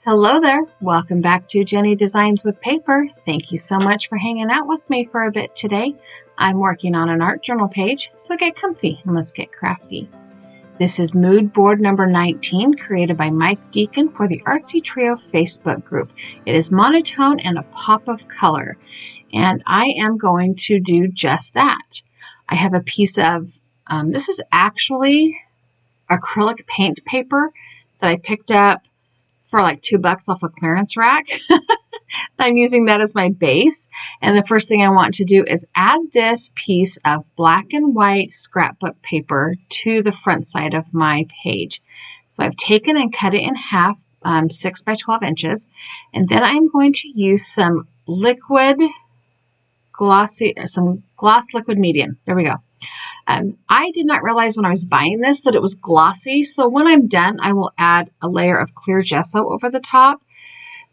Hello there. Welcome back to Jennie Designs with Paper. Thank you so much for hanging out with me for a bit today. I'm working on an art journal page, so get comfy and let's get crafty. This is mood board number 19, created by Mike Deacon for the Artsy Trio Facebook group. It is monotone and a pop of color, and I am going to do just that. I have a piece of, this is actually acrylic paint paper that I picked up for like $2 off a clearance rack. I'm using that as my base. And the first thing I want to do is add this piece of black and white scrapbook paper to the front side of my page. So I've taken and cut it in half, 6 by 12 inches. And then I'm going to use some gloss liquid medium. There we go. I did not realize when I was buying this that it was glossy, so when I'm done, I will add a layer of clear gesso over the top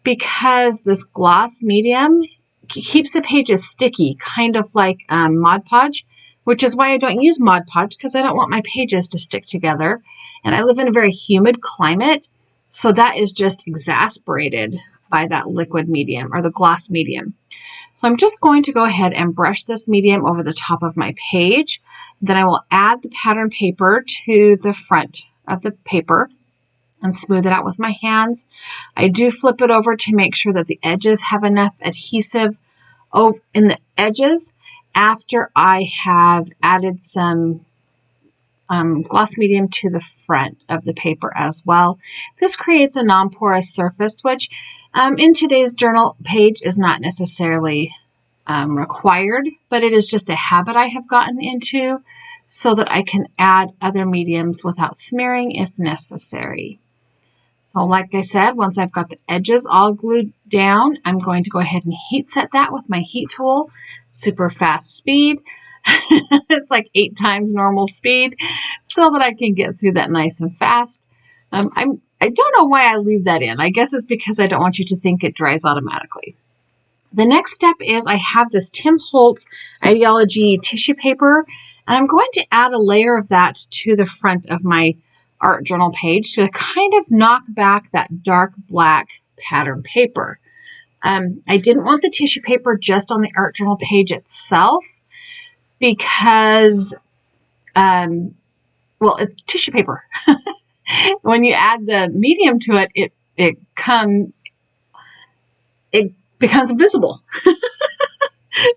because this gloss medium keeps the pages sticky, kind of like Mod Podge, which is why I don't use Mod Podge, because I don't want my pages to stick together. And I live in a very humid climate, so that is just exasperated by that liquid medium or the gloss medium. So I'm just going to go ahead and brush this medium over the top of my page. Then I will add the pattern paper to the front of the paper and smooth it out with my hands. I do flip it over to make sure that the edges have enough adhesive in the edges after I have added some gloss medium to the front of the paper as well. This creates a non-porous surface, which in today's journal page is not necessarily required, but it is just a habit I have gotten into so that I can add other mediums without smearing if necessary. So like I said, once I've got the edges all glued down, I'm going to go ahead and heat set that with my heat tool, super fast speed. It's like 8 times normal speed so that I can get through that nice and fast. I don't know why I leave that in. I guess it's because I don't want you to think it dries automatically. The next step is I have this Tim Holtz Ideology tissue paper, and I'm going to add a layer of that to the front of my art journal page to kind of knock back that dark black pattern paper. I didn't want the tissue paper just on the art journal page itself because, it's tissue paper. When you add the medium to it, it becomes invisible.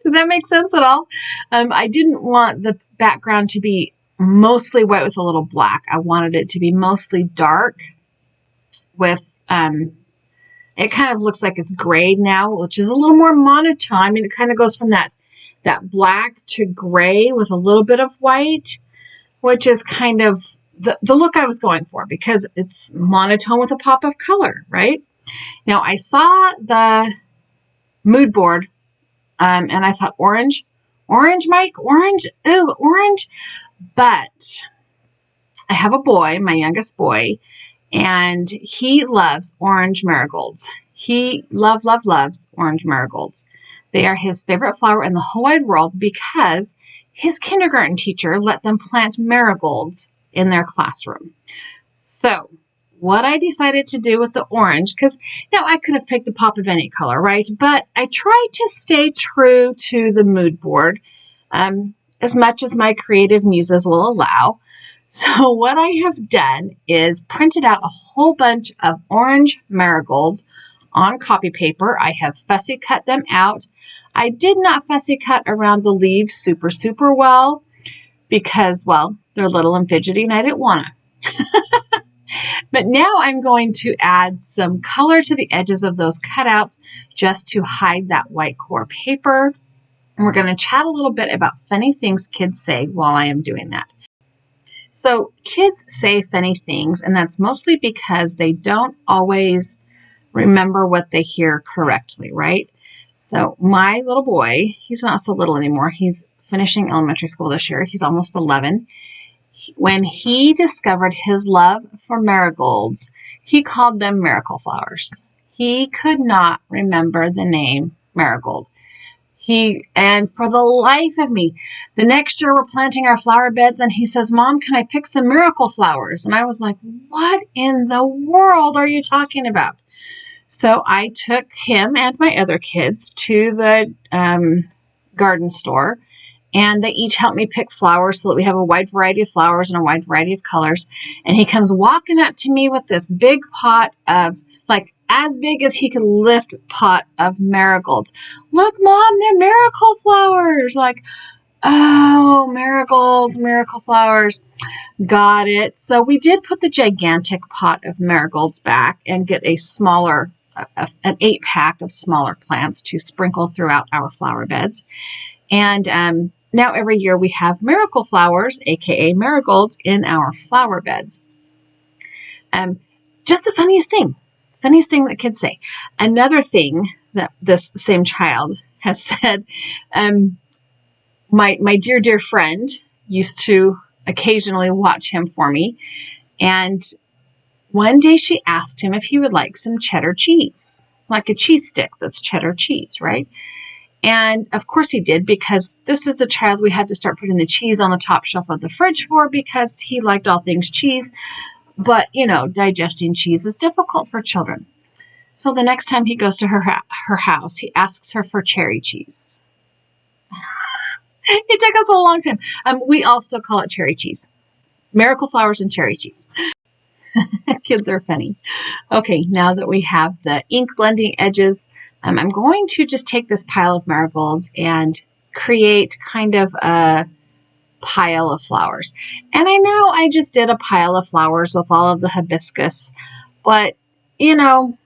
Does that make sense at all? I didn't want the background to be mostly white with a little black. I wanted it to be mostly dark with, it kind of looks like it's grayed now, which is a little more monotone. I mean, it kind of goes from that black to gray with a little bit of white, which is kind of the look I was going for because it's monotone with a pop of color, right? Now, I saw the mood board and I thought, orange, Mike, orange, ooh, orange. But I have a boy, my youngest boy, and he loves orange marigolds. He loves orange marigolds. They are his favorite flower in the whole wide world because his kindergarten teacher let them plant marigolds in their classroom. So what I decided to do with the orange, because now I could have picked a pop of any color, right? But I tried to stay true to the mood board as much as my creative muses will allow. So what I have done is printed out a whole bunch of orange marigolds on copy paper. I have fussy cut them out. I did not fussy cut around the leaves super well because, well, they're little and fidgety and I didn't want to. But now I'm going to add some color to the edges of those cutouts just to hide that white core paper. And we're going to chat a little bit about funny things kids say while I am doing that. So kids say funny things, and that's mostly because they don't always remember what they hear correctly, right? So my little boy, he's not so little anymore. He's finishing elementary school this year. He's almost 11. When he discovered his love for marigolds, he called them miracle flowers. He could not remember the name marigold. And for the life of me, the next year we're planting our flower beds and he says, Mom, can I pick some miracle flowers? And I was like, what in the world are you talking about? So I took him and my other kids to the garden store, and they each helped me pick flowers so that we have a wide variety of flowers and a wide variety of colors. And he comes walking up to me with this big pot of, like, as big as he could lift, pot of marigolds. Look, Mom, they're miracle flowers. Like, oh, marigolds, miracle flowers. Got it. So we did put the gigantic pot of marigolds back and get a smaller, an 8-pack of smaller plants to sprinkle throughout our flower beds. And now every year we have miracle flowers, aka marigolds, in our flower beds. Just the funniest thing that kids say. Another thing that this same child has said, my dear friend used to occasionally watch him for me. And one day she asked him if he would like some cheddar cheese, like a cheese stick that's cheddar cheese, right? And of course he did, because this is the child we had to start putting the cheese on the top shelf of the fridge for, because he liked all things cheese. But, you know, digesting cheese is difficult for children. So the next time he goes to her house, he asks her for cherry cheese. It took us a long time. We all still call it cherry cheese. Miracle flowers and cherry cheese. Kids are funny. Okay, now that we have the ink blending edges, I'm going to just take this pile of marigolds and create kind of a pile of flowers. And I know I just did a pile of flowers with all of the hibiscus, but, you know,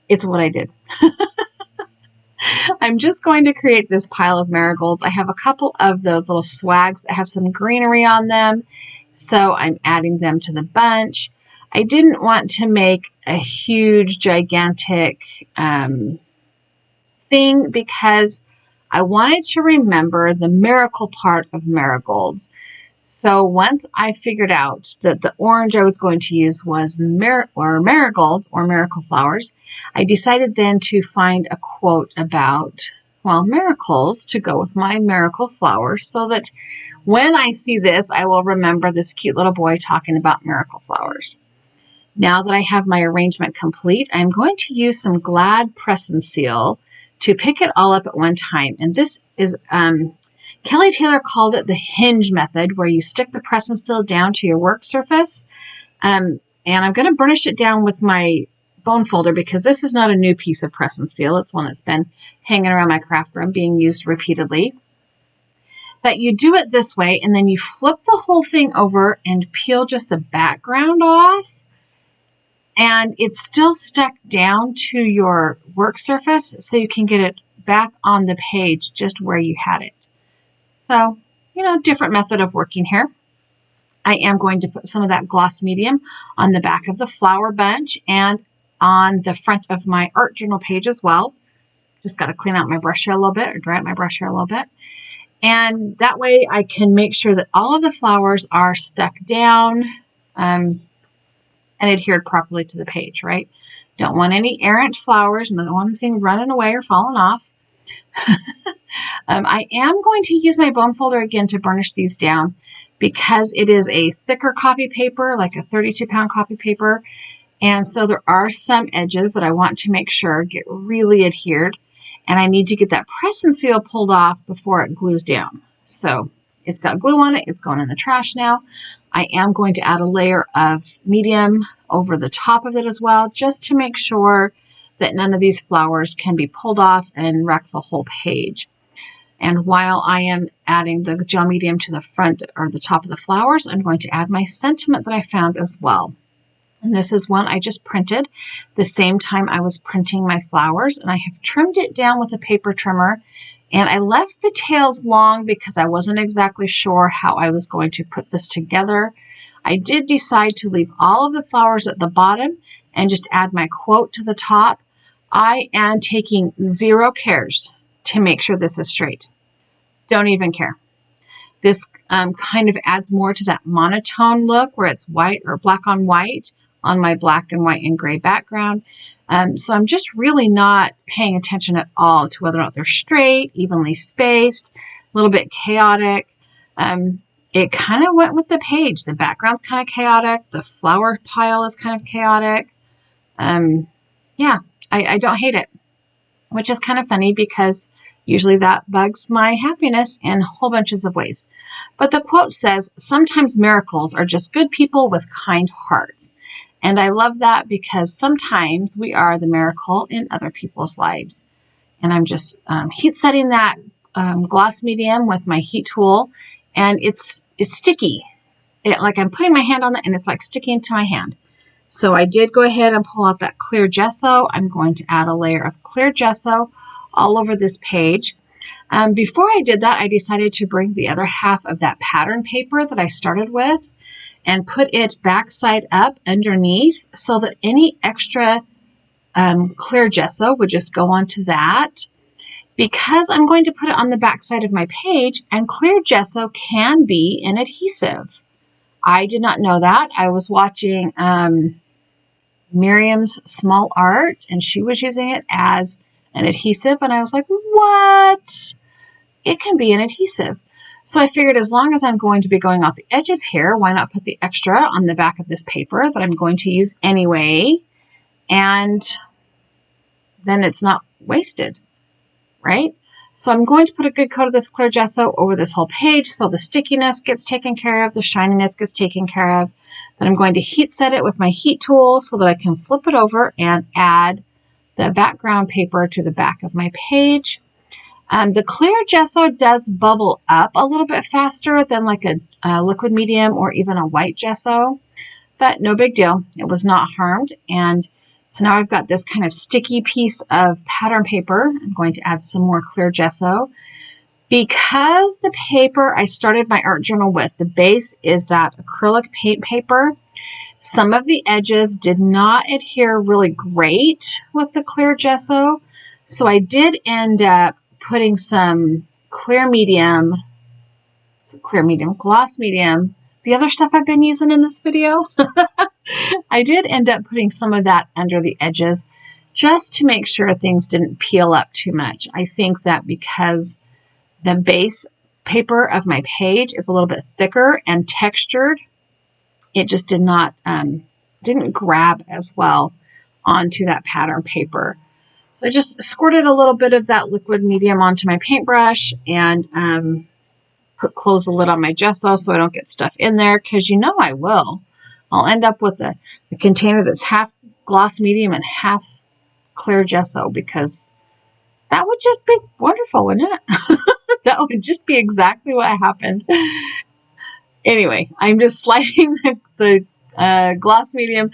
it's what I did. I'm just going to create this pile of marigolds. I have a couple of those little swags that have some greenery on them, so I'm adding them to the bunch. I didn't want to make a huge, gigantic thing, because I wanted to remember the miracle part of marigolds. So once I figured out that the orange I was going to use was marigolds or miracle flowers, I decided then to find a quote about, well, miracles to go with my miracle flowers, so that when I see this, I will remember this cute little boy talking about miracle flowers. Now that I have my arrangement complete, I'm going to use some Glad press and seal to pick it all up at one time. And this is, Kelly Taylor called it the hinge method, where you stick the press and seal down to your work surface. And I'm going to burnish it down with my bone folder, because this is not a new piece of press and seal. It's one that's been hanging around my craft room, being used repeatedly. But you do it this way, and then you flip the whole thing over and peel just the background off. And it's still stuck down to your work surface, so you can get it back on the page just where you had it. So, you know, different method of working here. I am going to put some of that gloss medium on the back of the flower bunch and on the front of my art journal page as well. Just got to clean out my brush hair a little bit, or dry out my brush hair a little bit. And that way I can make sure that all of the flowers are stuck down and adhered properly to the page, right? Don't want any errant flowers, and don't want anything running away or falling off. I am going to use my bone folder again to burnish these down, because it is a thicker copy paper, like a 32-pound copy paper. And so there are some edges that I want to make sure get really adhered. And I need to get that press and seal pulled off before it glues down. So it's got glue on it. It's going in the trash now. I am going to add a layer of medium over the top of it as well, just to make sure that none of these flowers can be pulled off and wreck the whole page. And while I am adding the gel medium to the front or the top of the flowers, I'm going to add my sentiment that I found as well. And this is one I just printed the same time I was printing my flowers, and I have trimmed it down with a paper trimmer. And I left the tails long because I wasn't exactly sure how I was going to put this together. I did decide to leave all of the flowers at the bottom and just add my quote to the top. I am taking zero cares to make sure this is straight. Don't even care. This kind of adds more to that monotone look, where it's white or black on white on my black and white and gray background. So I'm just really not paying attention at all to whether or not they're straight, evenly spaced, a little bit chaotic. It kind of went with the page. The background's kind of chaotic. The flower pile is kind of chaotic. yeah, I don't hate it, which is kind of funny because usually that bugs my happiness in whole bunches of ways. But the quote says, sometimes miracles are just good people with kind hearts. And I love that because sometimes we are the miracle in other people's lives. And I'm just heat setting that gloss medium with my heat tool, and it's sticky. Like I'm putting my hand on it and it's like sticking to my hand. So I did go ahead and pull out that clear gesso. I'm going to add a layer of clear gesso all over this page. Before I did that, I decided to bring the other half of that pattern paper that I started with and put it backside up underneath so that any extra clear gesso would just go onto that. Because I'm going to put it on the back side of my page, and clear gesso can be an adhesive. I did not know that. I was watching Miriam's Small Art, and she was using it as an adhesive, and I was like, what? It can be an adhesive. So I figured as long as I'm going to be going off the edges here, why not put the extra on the back of this paper that I'm going to use anyway, and then it's not wasted, right? So I'm going to put a good coat of this clear gesso over this whole page so the stickiness gets taken care of, the shininess gets taken care of. Then I'm going to heat set it with my heat tool so that I can flip it over and add the background paper to the back of my page. The clear gesso does bubble up a little bit faster than like a liquid medium or even a white gesso, but no big deal. It was not harmed. And so now I've got this kind of sticky piece of pattern paper. I'm going to add some more clear gesso. Because the paper I started my art journal with, the base is that acrylic paint paper, some of the edges did not adhere really great with the clear gesso. So I did end up putting some gloss medium, the other stuff I've been using in this video. I did end up putting some of that under the edges just to make sure things didn't peel up too much. I think that because the base paper of my page is a little bit thicker and textured, it just didn't grab as well onto that pattern paper. So I just squirted a little bit of that liquid medium onto my paintbrush and close the lid on my gesso so I don't get stuff in there, because you know I will. I'll end up with a container that's half gloss medium and half clear gesso, because that would just be wonderful, wouldn't it? That would just be exactly what happened. Anyway, I'm just sliding the gloss medium,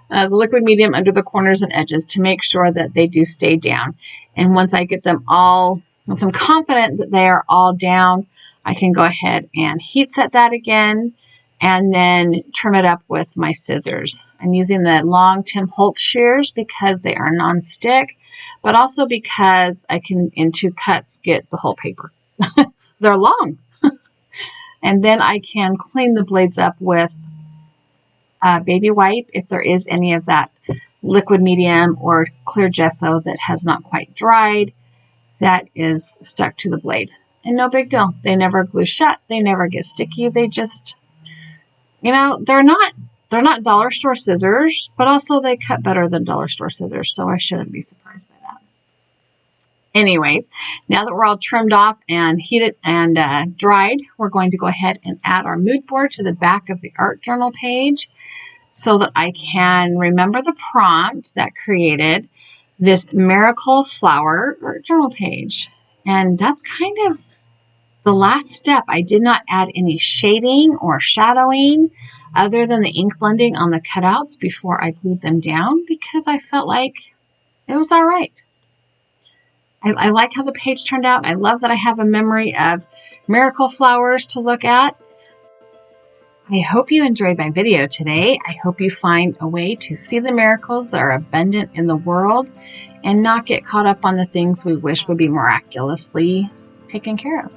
the liquid medium under the corners and edges to make sure that they do stay down. And once I get them all, once I'm confident that they are all down, I can go ahead and heat set that again and then trim it up with my scissors. I'm using the long Tim Holtz shears because they are non-stick, but also because I can, in 2 cuts, get the whole paper. They're long. And then I can clean the blades up with baby wipe if there is any of that liquid medium or clear gesso that has not quite dried that is stuck to the blade. And no big deal. They never glue shut. They never get sticky. They just, you know, they're not dollar store scissors, but also they cut better than dollar store scissors, so I shouldn't be surprised by that. Anyways, now that we're all trimmed off and heated and dried, we're going to go ahead and add our mood board to the back of the art journal page so that I can remember the prompt that created this miracle flower art journal page. And that's kind of the last step. I did not add any shading or shadowing other than the ink blending on the cutouts before I glued them down, because I felt like it was all right. I like how the page turned out. I love that I have a memory of miracle flowers to look at. I hope you enjoyed my video today. I hope you find a way to see the miracles that are abundant in the world and not get caught up on the things we wish would be miraculously taken care of.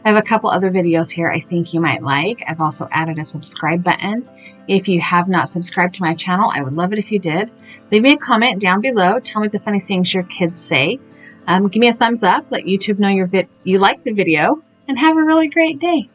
I have a couple other videos here I think you might like. I've also added a subscribe button. If you have not subscribed to my channel, I would love it if you did. Leave me a comment down below. Tell me the funny things your kids say. Give me a thumbs up. Let YouTube know you like the video. And have a really great day.